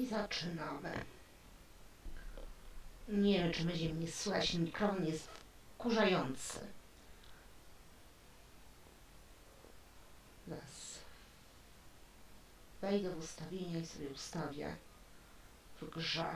zaczynamy. Nie wiem, czy będzie mnie słychać, mikrofon jest wkurzający. Teraz wejdę w ustawienia i sobie ustawię w grze.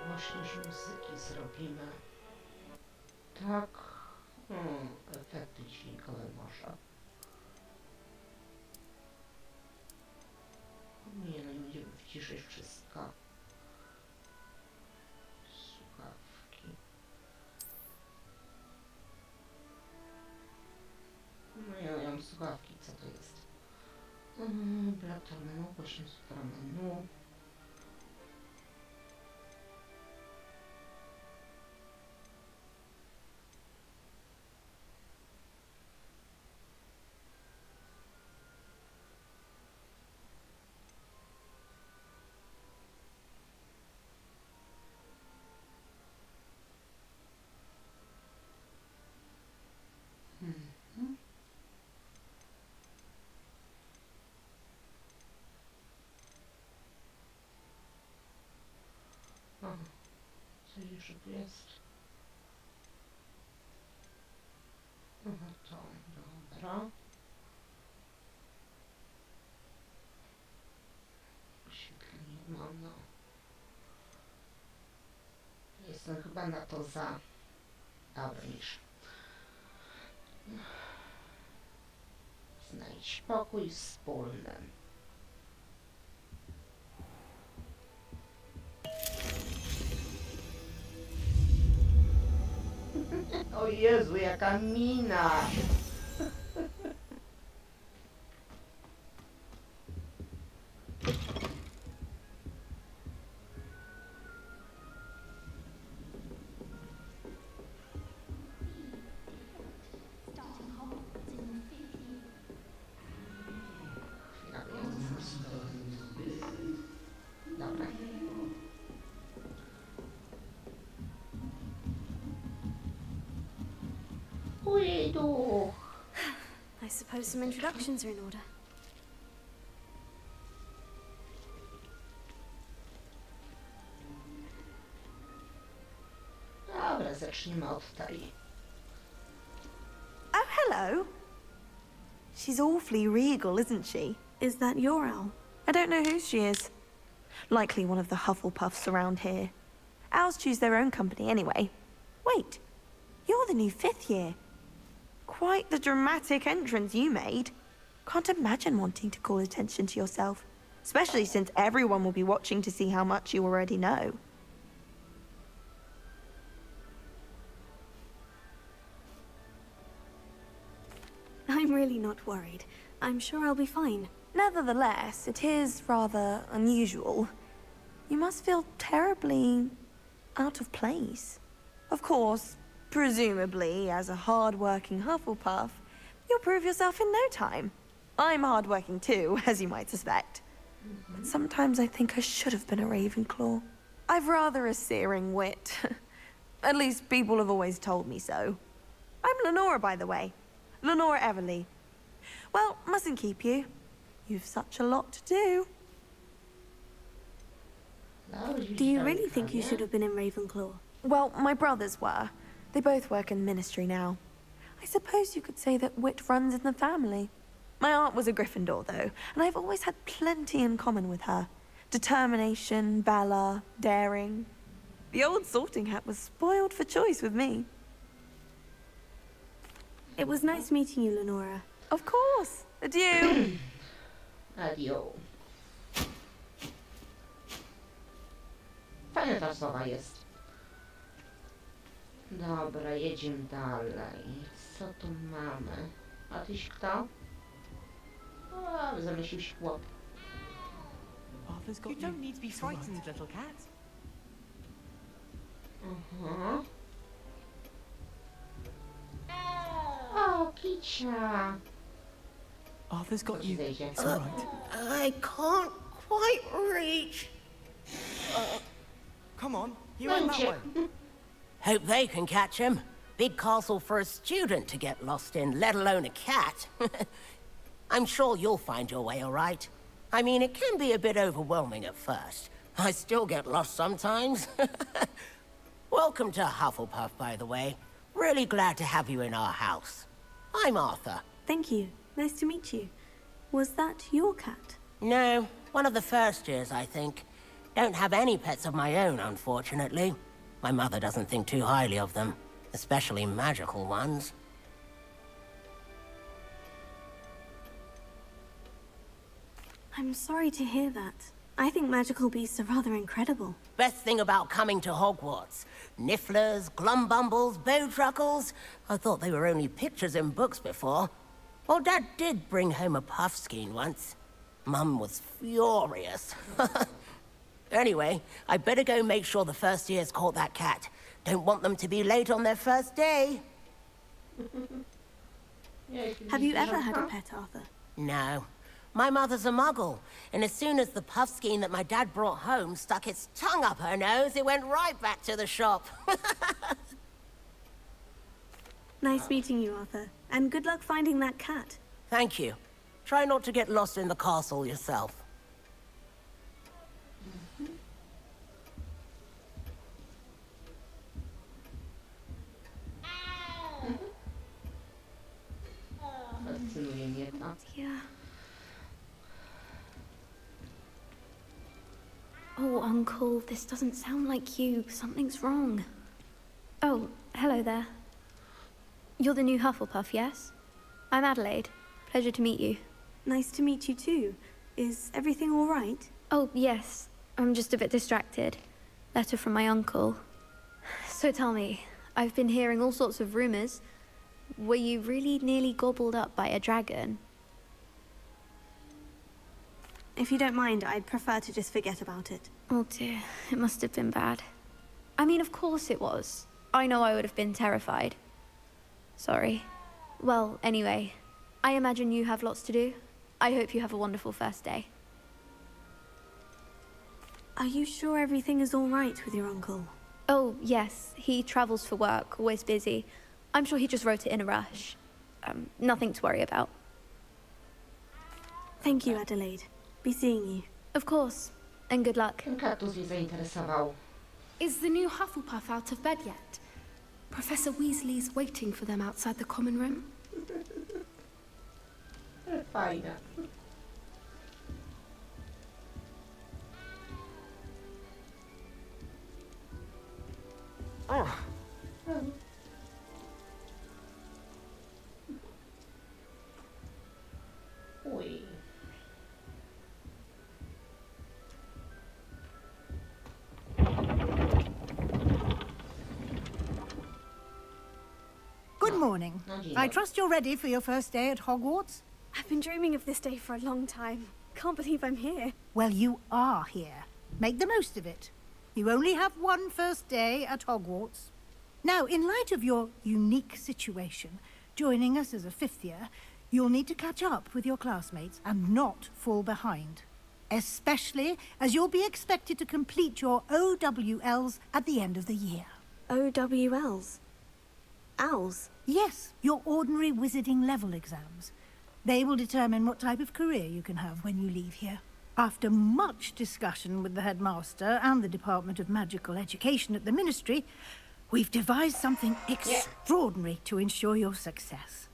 Głośność muzyki zrobimy. Tak. Efekty dźwiękowe może. Nie, no nie będziemy wciszyć wszystko. Słuchawki. No ja mam słuchawki, co to jest? Brak menu, głośność menu. Co jeszcze tu jest? To dobra. Oświetlenie mam, no. Jestem chyba na to za... Dobra, niż. Znajdź pokój wspólny. O Jezu, jaka mina! Dobra. I suppose some introductions are in order. Dobra, zacznijmy od tej. Oh, hello. She's awfully regal, isn't she? Is that your owl? I don't know who she is. Likely one of the Hufflepuffs around here. Owls choose their own company anyway. Wait, you're the new 5th year. Quite the dramatic entrance you made. Can't imagine wanting to call attention to yourself, especially since everyone will be watching to see how much you already know. I'm really not worried. I'm sure I'll be fine. Nevertheless, it is rather unusual. You must feel terribly out of place. Of course, presumably, as a hard-working Hufflepuff, you'll prove yourself in no time. I'm hard-working too, as you might suspect. But sometimes I think I should have been a Ravenclaw. I've rather a searing wit. At least people have always told me so. I'm Lenora, by the way. Lenora Everly. Well, mustn't keep you. You've such a lot to do. Do you really think you should have been in Ravenclaw? Well, my brothers were. They both work in ministry now. I suppose you could say that wit runs in the family. My aunt was a Gryffindor, though, and I've always had plenty in common with her. Determination, valor, daring. The old sorting hat was spoiled for choice with me. It was nice meeting you, Lenora. Of course. Adieu. Adio. Fajna ta słowa jest. Dobra, jedziemy dalej. Co tu mamy? A tyś kto? O, zamyślił się chłop. Arthur's got you. You don't need to be frightened, little cat. Aha. O, kicia. Arthur's got you. Zejdzie. It's all right. I can't quite reach. Come on, you went that way. Hope they can catch him. Big castle for a student to get lost in, let alone a cat. I'm sure you'll find your way all right. I mean, it can be a bit overwhelming at first. I still get lost sometimes. Welcome to Hufflepuff, by the way. Really glad to have you in our house. I'm Arthur. Thank you. Nice to meet you. Was that your cat? No, one of the first years, I think. Don't have any pets of my own, unfortunately. My mother doesn't think too highly of them, especially magical ones. I'm sorry to hear that. I think magical beasts are rather incredible. Best thing about coming to Hogwarts. Nifflers, glumbumbles, bowtruckles. I thought they were only pictures in books before. Well, Dad did bring home a puffskein once. Mum was furious. Anyway, I better go make sure the first years caught that cat. Don't want them to be late on their first day. Have you ever had a pet, Arthur? No. My mother's a muggle, and as soon as the puffskein that my dad brought home stuck its tongue up her nose, it went right back to the shop. Nice meeting you, Arthur. And good luck finding that cat. Thank you. Try not to get lost in the castle yourself. Fascynuje mnie to. Yeah. Oh, Uncle, this doesn't sound like you. Something's wrong. Oh, hello there. You're the new Hufflepuff, yes? I'm Adelaide. Pleasure to meet you. Nice to meet you too. Is everything all right? Oh, yes. I'm just a bit distracted. Letter from my uncle. So tell me, I've been hearing all sorts of rumors. Were you really nearly gobbled up by a dragon? If you don't mind, I'd prefer to just forget about it. Oh dear, it must have been bad. I mean, of course it was. I know I would have been terrified. Sorry. Well, anyway, I imagine you have lots to do. I hope you have a wonderful first day. Are you sure everything is all right with your uncle? Oh, yes, he travels for work, always busy. I'm sure he just wrote it in a rush. Nothing to worry about. Thank you, Adelaide. Be seeing you. Of course, and good luck. Ten kaktus mnie zainteresował. Is the new Hufflepuff out of bed yet? Professor Weasley's waiting for them outside the common room. Fajne. Uj. Good morning. No, dzień I dobry. trust you're ready for your first day at Hogwarts? I've been dreaming of this day for a long time. Can't believe I'm here. Well, you are here. Make the most of it. You only have one first day at Hogwarts. Now, in light of your unique situation, joining us as a fifth year, you'll need to catch up with your classmates and not fall behind. Especially as you'll be expected to complete your OWLs at the end of the year. OWLs? Owls? Yes, your ordinary wizarding level exams. They will determine what type of career you can have when you leave here. After much discussion with the headmaster and the Department of Magical Education at the Ministry, we've devised something extraordinary to ensure your success.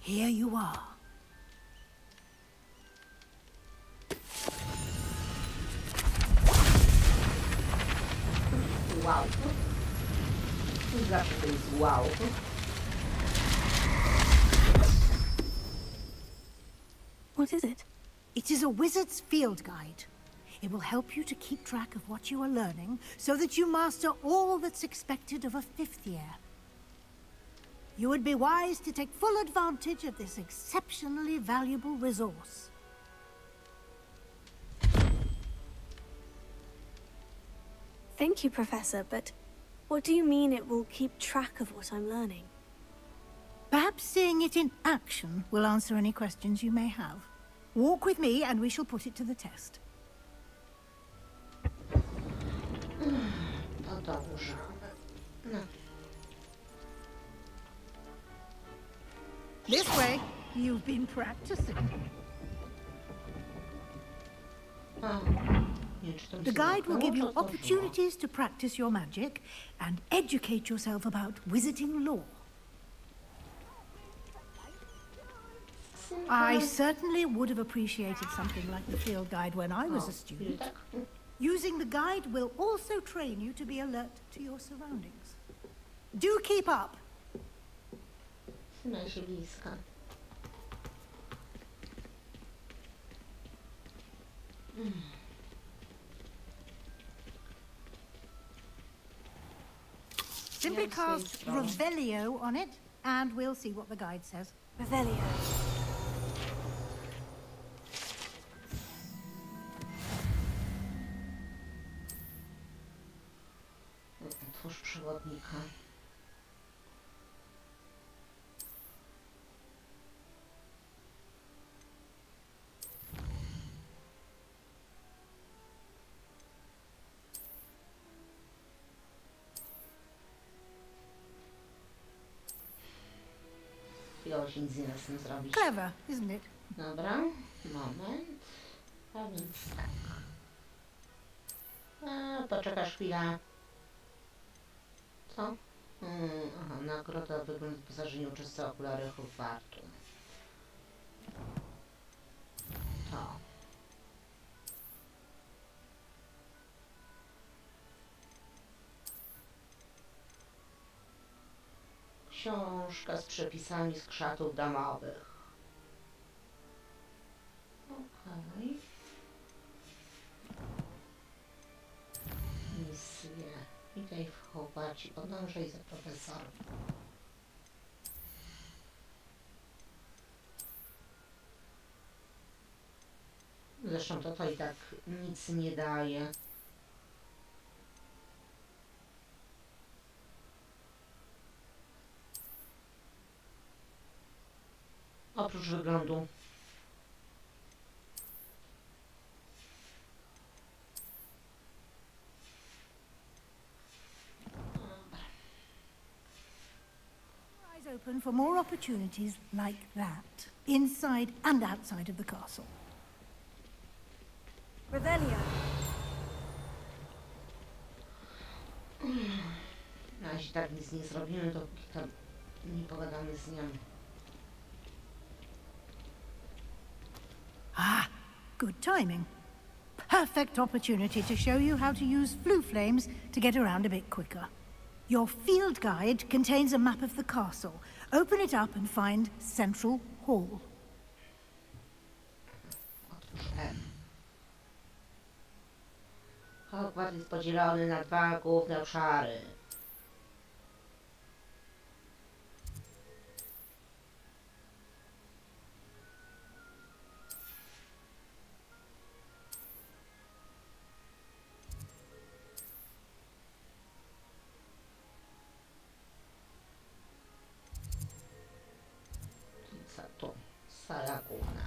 Here you are. Wow. Zawsze to jest wow. What is it? It is a wizard's field guide. It will help you to keep track of what you are learning so that you master all that's expected of a 5th year. You would be wise to take full advantage of this exceptionally valuable resource. Thank you, Professor, but what do you mean it will keep track of what I'm learning? Perhaps seeing it in action will answer any questions you may have. Walk with me and we shall put it to the test. To dobrze. No. This way. You've been practicing. A, nie, czy to mi The się guide will zamknęło, give czy you otworzyło? opportunities to practice your magic and educate yourself about wizarding lore. I certainly would have appreciated something like the field guide when I was a student. Tak? Using the guide will also train you to be alert to your surroundings. Do keep up! Trzymaj się bliska. Simply Yes, cast please, Robin. Revelio on it, and we'll see what the guide says. Revelio. Otwórz przewodnika. Chwilowo się nic nie da z tym zrobić. Clever, isn't it? Dobra, moment. A więc tak. Poczekasz chwilę. Co? Aha, nagroda wygląda wyposażenie uczestnika okulary Hogwartu. To. Książka z przepisami z krzatów domowych. Okej. Misje. Witaj w Hogwarcie. Podążaj za profesorem. Zresztą to i tak nic nie daje. Oprócz wyglądu. Eyes open for more opportunities like that, inside and outside of the castle. Revelio. No, jeśli tak nic nie zrobimy, to tam nie pogadamy z nią. Ah, good timing. Perfect opportunity to show you how to use flue flames to get around a bit quicker. Your field guide contains a map of the castle. Open it up and find Central Hall. Otwórz M. Hogwart jest podzielony na dwa główne obszary. Co to? Sala główna.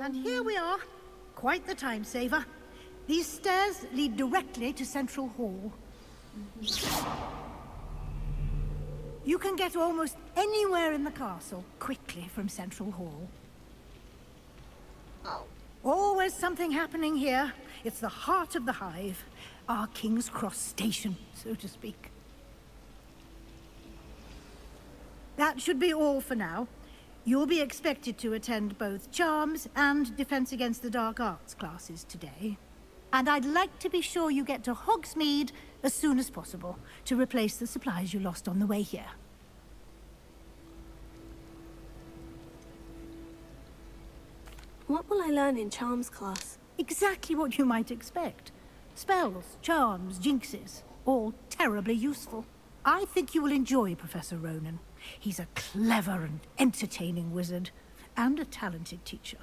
And here we are. Quite the time saver. These stairs lead directly to Central Hall. You can get almost anywhere in the castle quickly from Central Hall. Oh. Always something happening here. It's the heart of the hive. Our King's Cross station, so to speak. That should be all for now. You'll be expected to attend both Charms and Defense Against the Dark Arts classes today. And I'd like to be sure you get to Hogsmeade as soon as possible to replace the supplies you lost on the way here. What will I learn in Charms class? Exactly what you might expect. Spells, charms, jinxes, all terribly useful. I think you will enjoy Professor Ronan. He's a clever and entertaining wizard, and a talented teacher.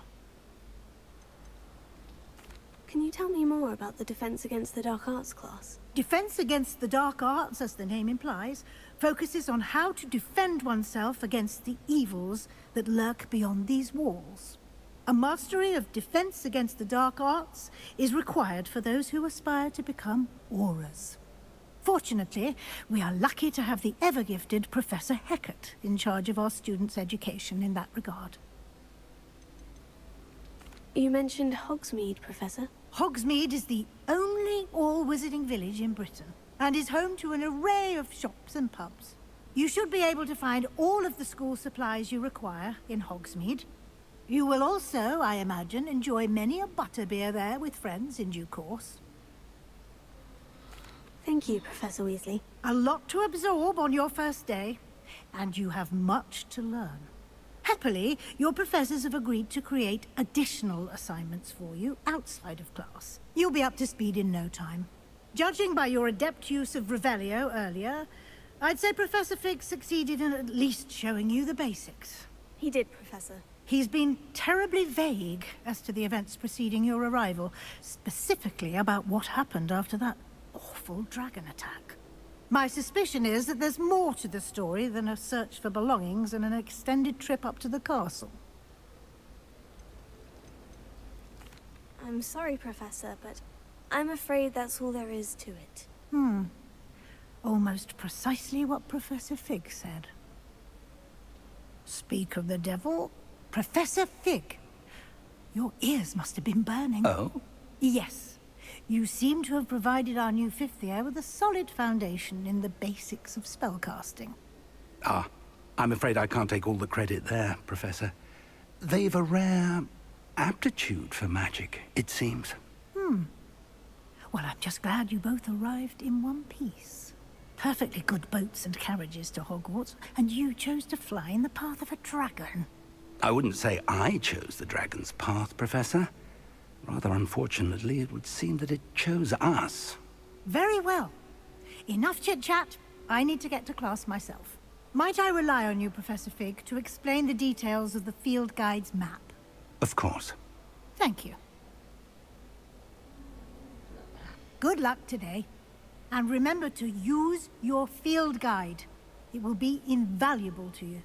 Can you tell me more about the Defense Against the Dark Arts class? Defense Against the Dark Arts, as the name implies, focuses on how to defend oneself against the evils that lurk beyond these walls. A mastery of Defense Against the Dark Arts is required for those who aspire to become auras. Fortunately, we are lucky to have the ever-gifted Professor Hecat in charge of our students' education in that regard. You mentioned Hogsmeade, Professor. Hogsmeade is the only all-wizarding village in Britain, and is home to an array of shops and pubs. You should be able to find all of the school supplies you require in Hogsmeade. You will also, I imagine, enjoy many a butterbeer there with friends in due course. Thank you, Professor Weasley. A lot to absorb on your first day, and you have much to learn. Happily, your professors have agreed to create additional assignments for you outside of class. You'll be up to speed in no time. Judging by your adept use of Revelio earlier, I'd say Professor Fig succeeded in at least showing you the basics. He did, Professor. He's been terribly vague as to the events preceding your arrival, specifically about what happened after that awful dragon attack. My suspicion is that there's more to the story than a search for belongings and an extended trip up to the castle. I'm sorry, Professor, but I'm afraid that's all there is to it. Almost precisely what Professor Fig said. Speak of the devil, Professor Fig. Your ears must have been burning. Oh? Yes. You seem to have provided our new fifth year with a solid foundation in the basics of spellcasting. Ah, I'm afraid I can't take all the credit there, Professor. They've a rare aptitude for magic, it seems. Well, I'm just glad you both arrived in one piece. Perfectly good boats and carriages to Hogwarts, and you chose to fly in the path of a dragon. I wouldn't say I chose the dragon's path, Professor. Rather unfortunately, it would seem that it chose us. Very well. Enough chit-chat. I need to get to class myself. Might I rely on you, Professor Fig, to explain the details of the field guide's map? Of course. Thank you. Good luck today. And remember to use your field guide. It will be invaluable to you.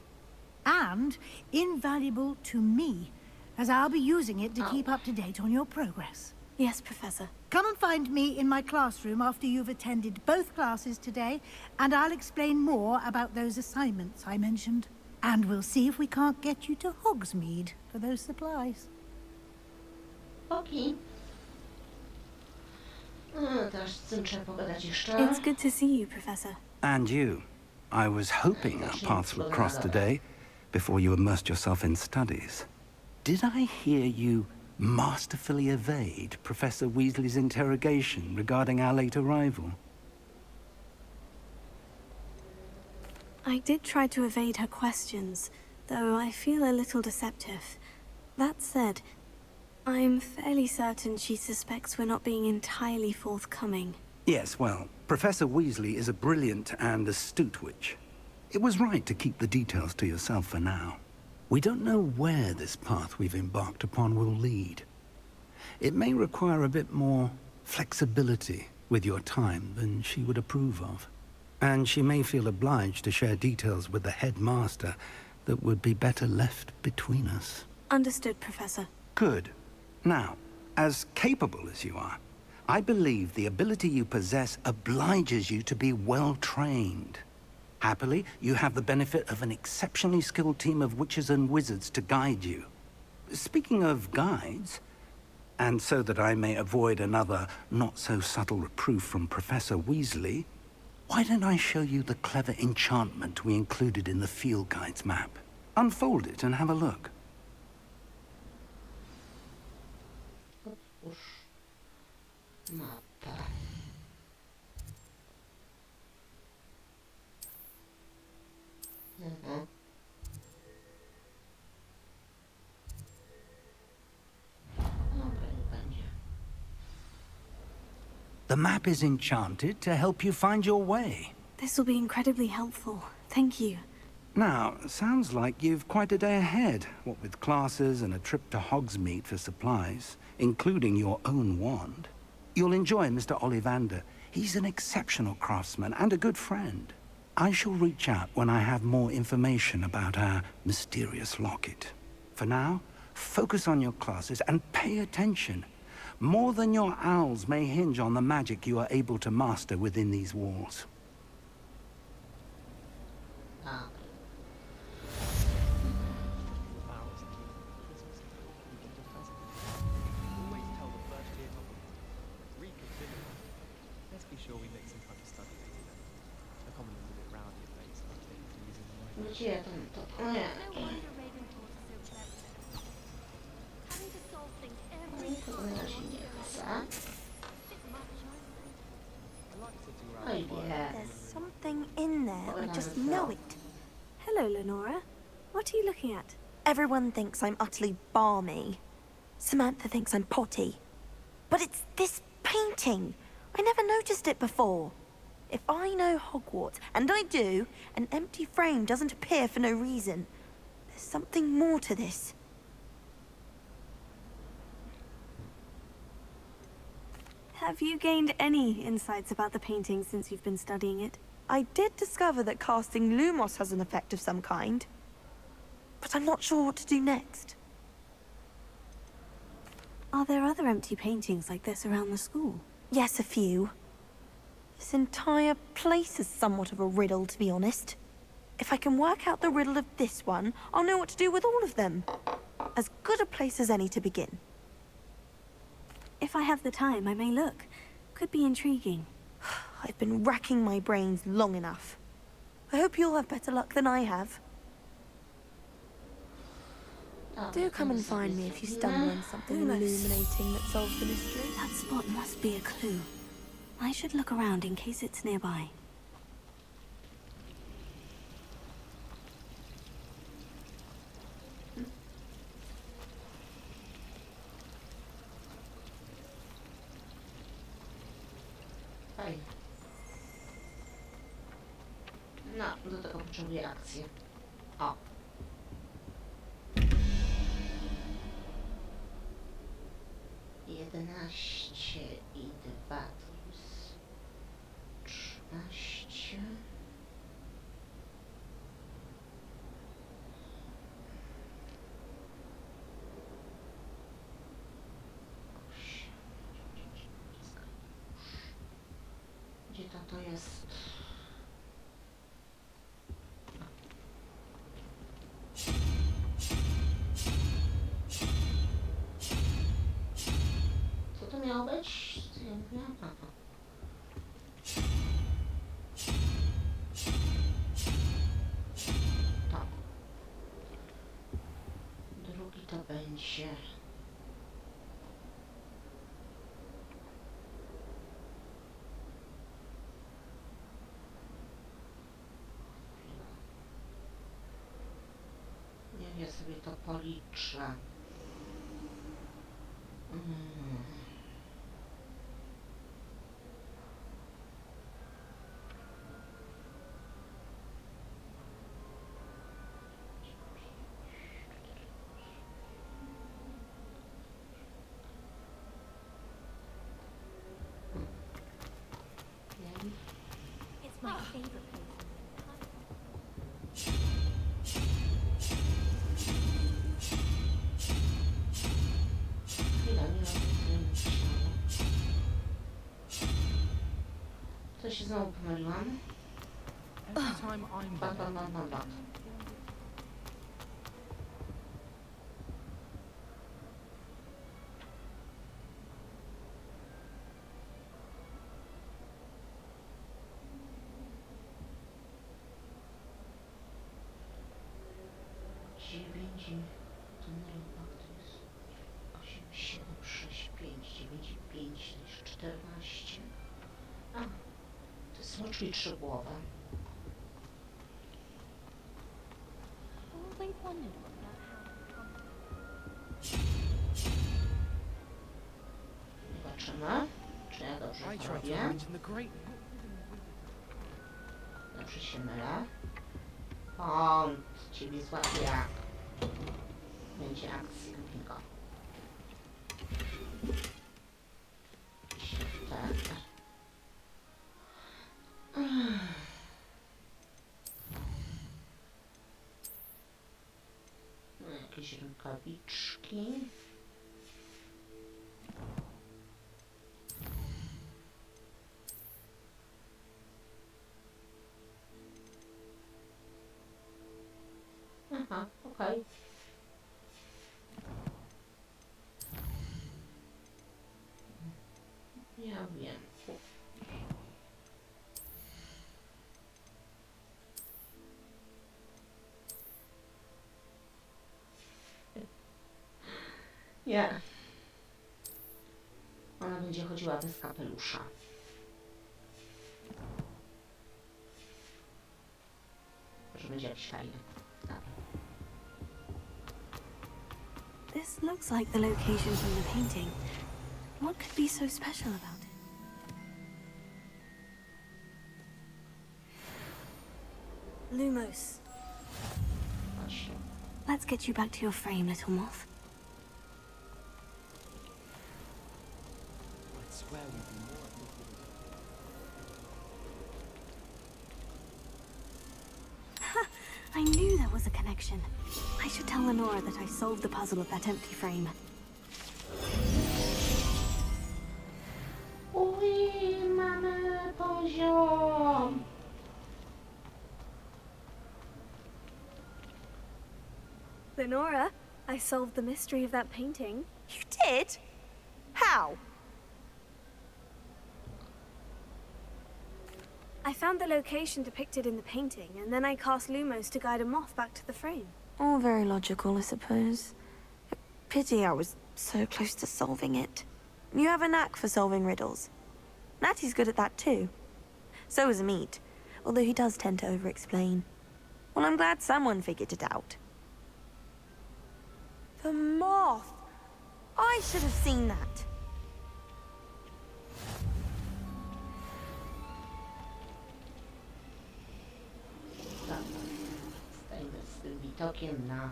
And invaluable to me, as I'll be using it to keep up to date on your progress. Yes, Professor. Come and find me in my classroom after you've attended both classes today, and I'll explain more about those assignments I mentioned. And we'll see if we can't get you to Hogsmeade for those supplies. Okej. Też z tym trzeba pogadać jeszcze. It's good to see you, Professor. And you. I was hoping our paths would cross today, before you immersed yourself in studies. Did I hear you masterfully evade Professor Weasley's interrogation regarding our late arrival? I did try to evade her questions, though I feel a little deceptive. That said, I'm fairly certain she suspects we're not being entirely forthcoming. Yes, well, Professor Weasley is a brilliant and astute witch. It was right to keep the details to yourself for now. We don't know where this path we've embarked upon will lead. It may require a bit more flexibility with your time than she would approve of. And she may feel obliged to share details with the headmaster that would be better left between us. Understood, Professor. Good. Now, as capable as you are, I believe the ability you possess obliges you to be well trained. Happily, you have the benefit of an exceptionally skilled team of witches and wizards to guide you. Speaking of guides, and so that I may avoid another not-so-subtle reproof from Professor Weasley, why don't I show you the clever enchantment we included in the field guide's map? Unfold it and have a look. Otwórz mapę. Mhm. Dobra, nie będzie. The map is enchanted to help you find your way. This will be incredibly helpful. Thank you. Now, sounds like you've quite a day ahead, what with classes and a trip to Hogsmeade for supplies, including your own wand. You'll enjoy Mr. Ollivander. He's an exceptional craftsman and a good friend. I shall reach out when I have more information about our mysterious locket. For now, focus on your classes and pay attention. More than your owls may hinge on the magic you are able to master within these walls. A, Always tell the first year Hogwarts. Reconsider it. Let's be sure we make some time to study later then. The common is a bit rowdy at late, so I'm taking to using the way. gdzie ja tam to? O nie. To ja się nie chcę. Oj, nie. There's something in there. I just know it. Hello, Lenora. What are you looking at? Everyone thinks I'm utterly balmy. Samantha thinks I'm potty. But it's this painting. I never noticed it before. If I know Hogwarts, and I do, an empty frame doesn't appear for no reason. There's something more to this. Have you gained any insights about the painting since you've been studying it? I did discover that casting Lumos has an effect of some kind. But I'm not sure what to do next. Are there other empty paintings like this around the school? Yes, a few. This entire place is somewhat of a riddle, to be honest. If I can work out the riddle of this one, I'll know what to do with all of them. As good a place as any to begin. If I have the time, I may look. Could be intriguing. I've been racking my brains long enough. I hope you'll have better luck than I have. Do come and find me if you stumble on something illuminating that solves the mystery. That spot must be a clue. I should look around in case it's nearby. Fajnie. No, do tego potrzebuję akcji. O. Jedenaście i 2 plus 13. Gdzie to jest? Co to miało być? Co ja mówiłam? Aha. Tak. Drugi to będzie... Ja sobie to policzę. It's my favorite place. się znowu pomyliłam. Every time I'm Bak there, bak bak bak bak. Dziewięć, to nie to jest 8, 7, 6, 5, 9, 5, to jest 14. A, to jest smoczki trzygłowe. Zobaczymy, czy ja dobrze I to try to robię. imagine the great. Dobrze się mylę. Pąd ciebie złapie. Będzie akcja bingo. Świetnie. No, jakieś rękawiczki. Aha, okej. Ja wiem. Nie. Ona będzie chodziła bez kapelusza. Może będzie jakiś fajny. Dobra. This looks like the location from the painting. What could be so special about it? Lumos, Chodź. let's get you back to your frame, little moth. I swear we'd be more uplifted. I knew there was a connection. I should tell Lenora that I solved the puzzle of that empty frame. Uj, mamy poziom. Lenora, I solved the mystery of that painting. You did? How? I found the location depicted in the painting, and then I cast Lumos to guide a moth back to the frame. All very logical, I suppose. Pity I was so close to solving it. You have a knack for solving riddles. Natty's good at that too. So is Meat, although he does tend to over-explain. Well, I'm glad someone figured it out. The moth! I should have seen that. Stajemy z tym widokiem na